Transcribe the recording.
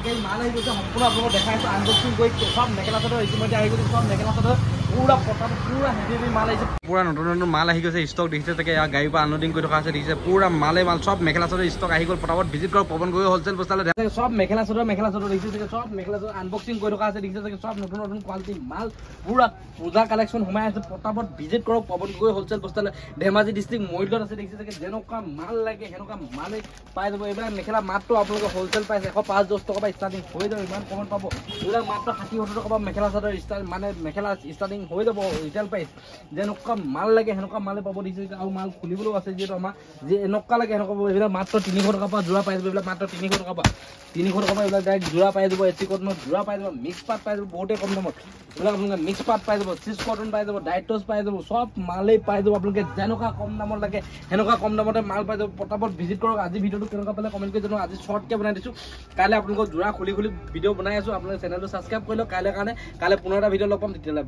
গাড়ী মাল আহি গৈছে সম্পূৰ্ণ আপোনালোকক দেখাইছো আনবক্সিং কৰি সব মেখেলা চাদৰ ইতিমধ্যে আহি গৈছে সব মেখেলা চাদৰ পুৰা পটাত পুৰা হেভি মাল আহিছে পুৰা নতুন মাল আহি গৈছে ষ্টক দেখিছে তাকে গাড়ীৰ পৰা আনলোডিং কৰি থকা আছে দেখিছে পুৰা মালে মাল সব মেখেলা চাদৰ ষ্টক আহি গ'ল পটাপট ভিজিট কৰক পৱন গগৈ হোলচেল বস্তালে সব মেখেলা চাদৰ দেখিছে সব মেখেলা চাদৰ আনবক্সিং কৰি থকা আছে দেখিছে সব নতুন কোৱালিটি মাল পুৰা পূজা কালেকশ্যন সোমাই আছে পটাপট ভিজিট কৰক পৱন গগৈ হোলচেল বস্তালে ধেমাজি ডিষ্ট্ৰিক্ট মৰিগাঁৱত আছে দেখিছে যেনেকুৱা মাল লাগে সেনেকুৱা মালে পাই যাব এইবিলাক মেখেলা মাত্ৰ আপোনালোকে হোলচেল পাইছে 105-10 টকা পৰা ষ্টাৰ্টিং হৈ যাব ইমান কমত পাব এইবিলাক মাত্ৰ 60-70 টকা পৰা মেখেলা চাদৰ মানে মেখেলা ষ্টাৰ্টিং হৈ যাব ৰিটেল প্ৰাইচ যেনেকুৱা মাল লাগে সেনেকুৱা মালে পাব দিছে আৰু মাল খুলিবলৈও আছে যিহেতু আমাৰ যে এনেকুৱা লাগে সেনেকুৱা এইবিলাক মাত্ৰ 300 টকা পৰা যোৰা পাই যাব এইবিলাক মাত্ৰ 300 টকা পৰা এইবিলাক ডাইৰেক্ট যোৰা পাই যাব এচি কটনত যোৰা পাই যাব মিক্স পাত পাই যাব বহুতে কম দামত এইবিলাক আপোনালোকে মিক্স পাত পাই যাব চিজ কটন পাই যাব ডাইটছ পাই যাব সব মালেই পাই যাব আপোনালোকে যেনেকুৱা কম দামত লাগে সেনেকুৱা কম দামতে মাল পাই যাব পটাপট ভিজিট কৰক আজি ভিডিঅ'টো কেনেকুৱা পালে কমেণ্ট কৰি জনাওক আজি শ্বৰ্টকৈ বনাই দিছোঁ কাইলৈ আপোনালোকক যোৰা খুলি ভিডিঅ' বনাই আছোঁ আপোনালোকে চেনেলটো ছাবস্ক্ৰাইব কৰি লওক কাইলৈ পুনৰ এটা ভিডিঅ' লগ পাম তেতিয়াহ'লে